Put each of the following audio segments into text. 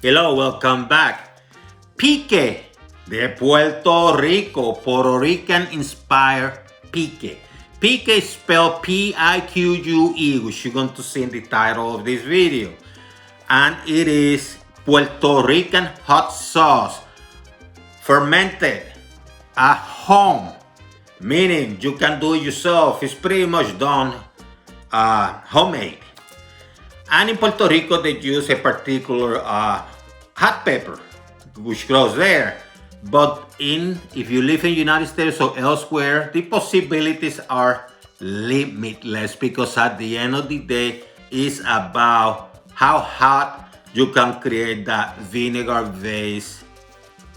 Hello, welcome back. Pique de Puerto Rico, Puerto Rican inspired pique. Pique is spelled P-I-Q-U-E, which you're going to see in the title of this video. And it is Puerto Rican hot sauce, fermented at home, meaning you can do it yourself. It's pretty much done homemade. And in Puerto Rico, they use a particular hot pepper, which grows there. But if you live in the United States or elsewhere, the possibilities are limitless because at the end of the day, it's about how hot you can create that vinegar-based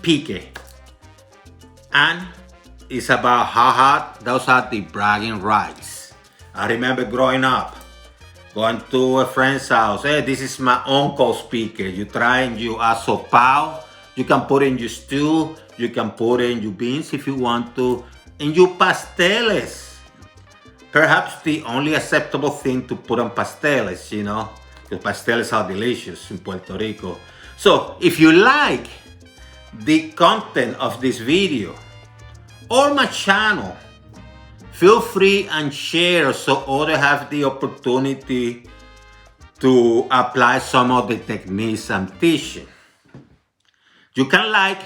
pique. And it's about how hot those are the bragging rights. I remember growing up, going to a friend's house. Hey, this is my uncle's pique. You try and you asopao. You can put in your stew. You can put in your beans if you want to. And your pasteles. Perhaps the only acceptable thing to put on pasteles, you know. Because pasteles are delicious in Puerto Rico. So if you like the content of this video or my channel, feel free and share so others have the opportunity to apply some of the techniques I'm teaching. You can like,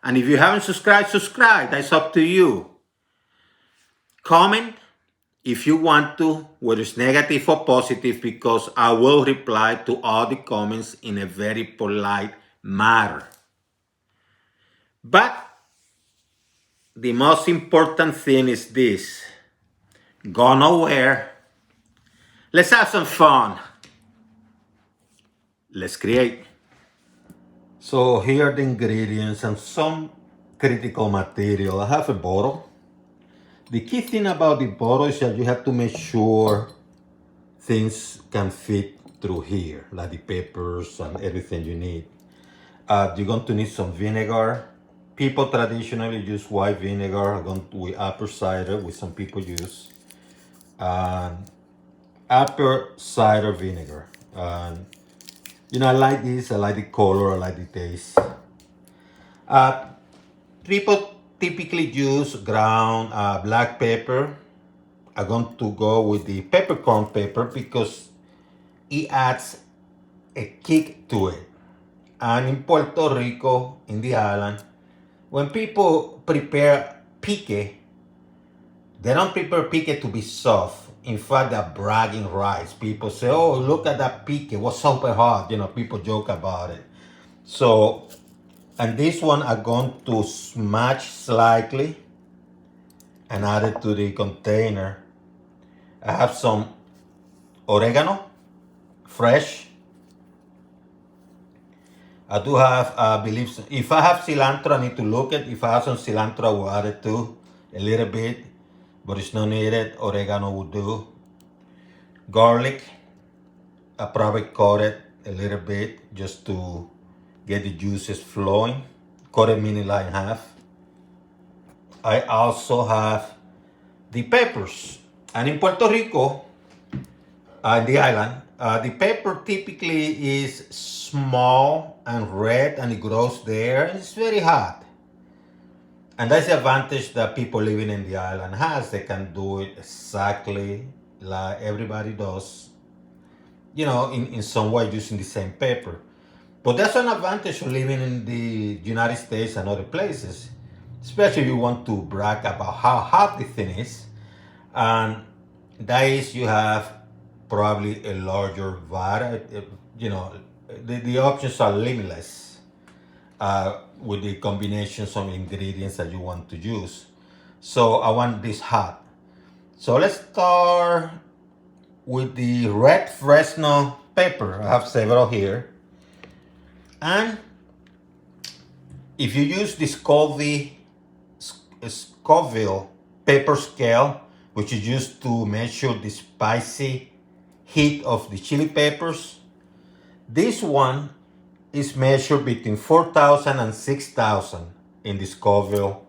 and if you haven't subscribed, subscribe. That's up to you. Comment if you want to, whether it's negative or positive, because I will reply to all the comments in a very polite manner. But the most important thing is this. Go nowhere. Let's have some fun. Let's create. So here are the ingredients and some critical material. I have a bottle. The key thing about the bottle is that you have to make sure things can fit through here, like the peppers and everything you need. You're going to need some vinegar. People traditionally use white vinegar. I'm going to with apple cider, which some people use. Apple cider vinegar. You know, I like this. I like the color. I like the taste. People typically use ground black pepper. I'm going to go with the peppercorn pepper because it adds a kick to it. And in Puerto Rico, in the island, when people prepare pique, they don't prepare pique to be soft. In fact, they're bragging rights. People say, oh, look at that pique, it was super hot. You know, people joke about it. So, and this one I'm going to smash slightly and add it to the container. I have some oregano, fresh. I do have, I believe, if I have cilantro, I need to look at. If I have some cilantro, I will add it too, a little bit, but it's not needed. Oregano will do. Garlic, I probably cut it a little bit just to get the juices flowing. Cut it mini like half. I also have the peppers. And in Puerto Rico, the island, the pepper typically is small and red and it grows there and it's very hot. And that's the advantage that people living in the island has. They can do it exactly like everybody does, you know, in some way using the same pepper. But that's an advantage of living in the United States and other places, especially if you want to brag about how hot the thing is. And that is, you have probably a larger variety, you know, the options are limitless with the combinations of ingredients that you want to use. So I want this hot. So let's start with the red Fresno pepper. I have several here. And if you use the Scoville pepper scale, which is used to measure the spicy heat of the chili peppers, this one is measured between 4,000 and 6,000 in the Scoville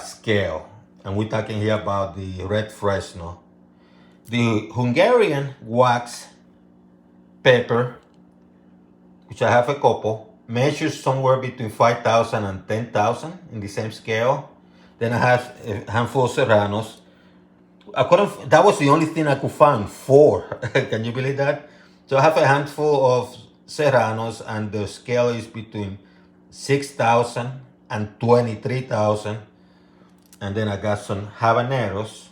scale. And we're talking here about the red Fresno. The Hungarian wax pepper which I have a couple, measures somewhere between 5,000 and 10,000 in the same scale. Then I have a handful of Serranos. That was the only thing I could find, 4. Can you believe that? So I have a handful of Serranos, and the scale is between 6,000 and 23,000. And then I got some Habaneros,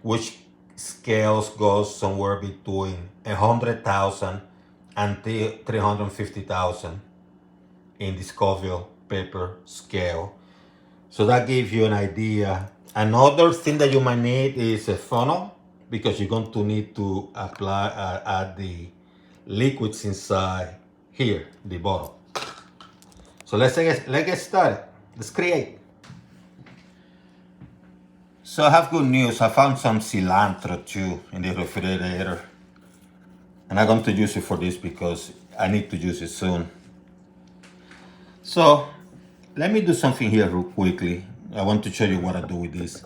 which scales goes somewhere between 100,000 and 350,000 in the Scoville pepper scale. So that gives you an idea. Another thing that you might need is a funnel, because you're going to need to apply add the liquids inside here, the bottle. So let's get started. Let's create. So I have good news. I found some cilantro too in the refrigerator. And I'm going to use it for this because I need to use it soon. So let me do something here real quickly. I want to show you what I do with this.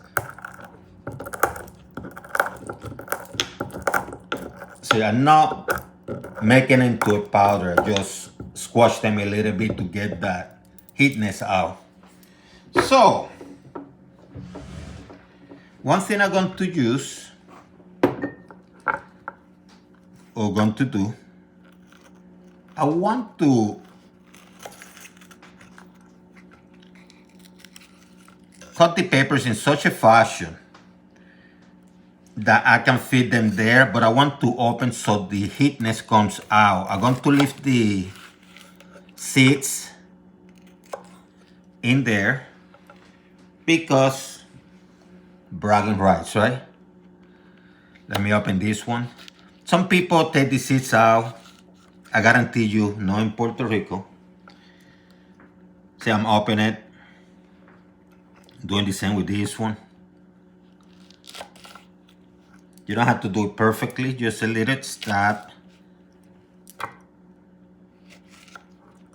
See, I'm not making it into a powder. I just squash them a little bit to get that heatness out. So one thing I'm going to use, or going to do, I want to cut the peppers in such a fashion that I can fit them there, but I want to open so the heatness comes out. I'm going to leave the seeds in there because bragging rights, right? Let me open this one. Some people take the seeds out. I guarantee you, not in Puerto Rico. See, I'm opening it. Doing the same with this one. You don't have to do it perfectly, just a little stab.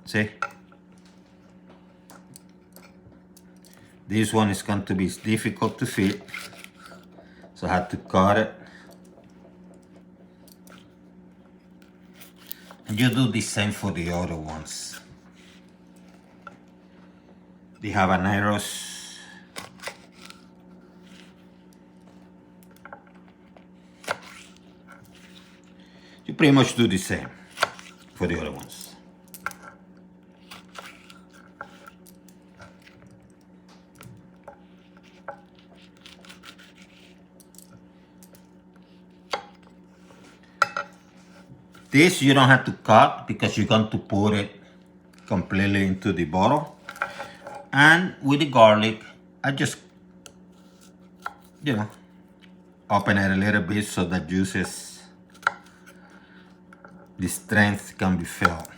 See? This one is going to be difficult to fit, so I have to cut it. And you do the same for the other ones. The habaneros. You pretty much do the same for the other ones. This you don't have to cut because you're going to put it completely into the bottle. And with the garlic, I just, open it a little bit so the juices, the strength can be felt.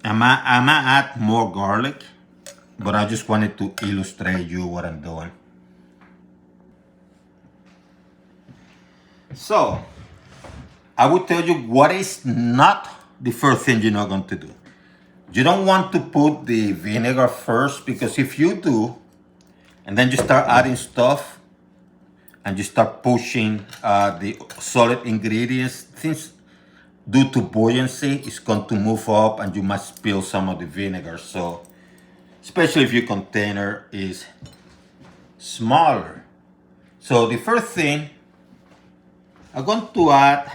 I might add more garlic, but I just wanted to illustrate you what I'm doing. So, I would tell you what is not the first thing you're not going to do. You don't want to put the vinegar first, because if you do, and then you start adding stuff, and you start pushing the solid ingredients, things due to buoyancy is going to move up and you might spill some of the vinegar. So, especially if your container is smaller. So the first thing, I'm going to add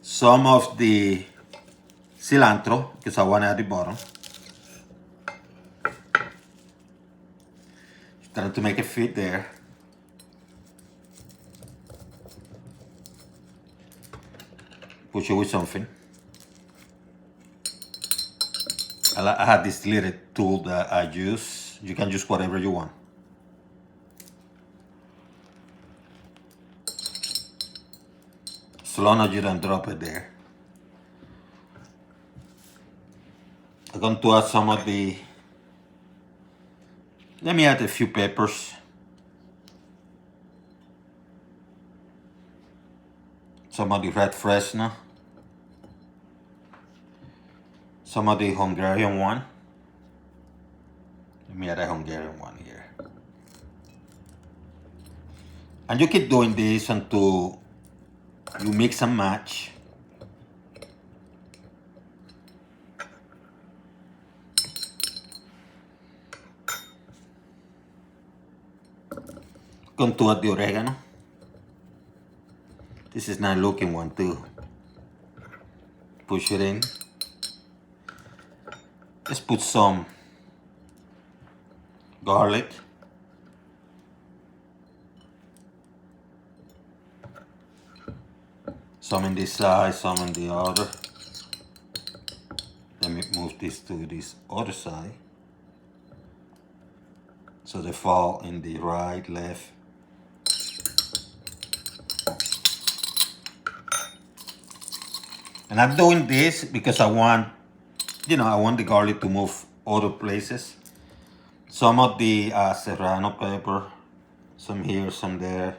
some of the cilantro, because I want it at the bottom. Trying to make it fit there. Push it with something. I have this little tool that I use. You can use whatever you want. So long as you don't drop it there. I'm going to add some of the, let me add a few peppers. Some of the red fresno. some of the Hungarian one. Let me add a Hungarian one here. And you keep doing this until you mix and match. Contour the oregano. This is nice looking one too. Push it in. Let's put some garlic. Some in this side, some on the other. Let me move this to this other side, so they fall in the right, left. And I'm doing this because I want the garlic to move other places. Some of the serrano pepper, some here, some there.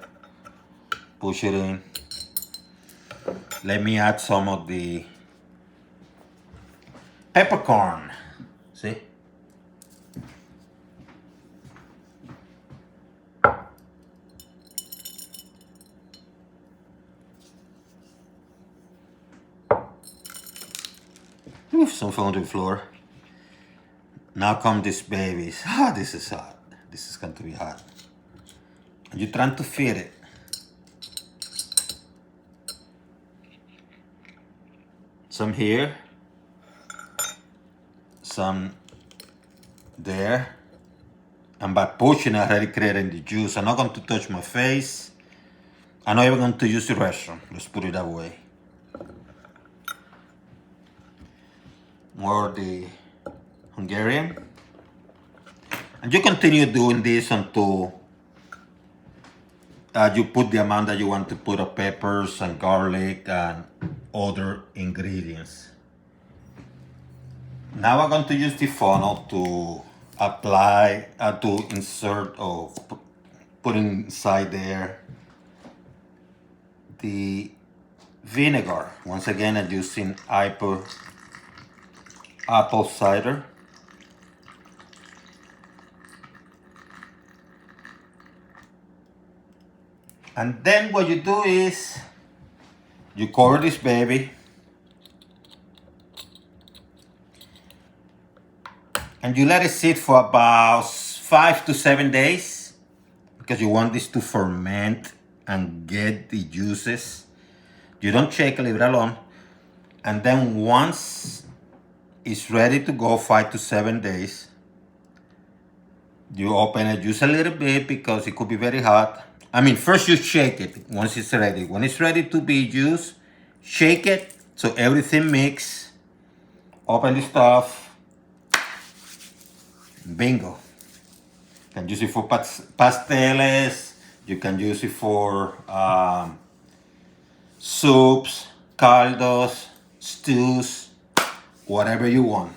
Push it in. Let me add some of the peppercorn. See? Oof, some on the floor. Now come these babies. Ah, this is hot. This is going to be hot. And you're trying to fit it. Some here. Some there. And by pushing, I already created the juice. I'm not going to touch my face. I'm not even going to use the restroom. Let's put it that way. More the Hungarian. And you continue doing this until you put the amount that you want to put of peppers and garlic and other ingredients. Now I'm going to use the funnel to apply, to insert or put inside there the vinegar. Once again, I'm using apple cider. And then what you do is you cover this baby and you let it sit for about 5 to 7 days because you want this to ferment and get the juices. You don't shake it, leave it alone. And then once it's ready to go, 5 to 7 days, you open it just a little bit because it could be very hot. I mean, first you shake it once it's ready. When it's ready to be used, shake it so everything mix. Open the stuff. Bingo. You can use it for pasteles. You can use it for soups, caldos, stews, whatever you want.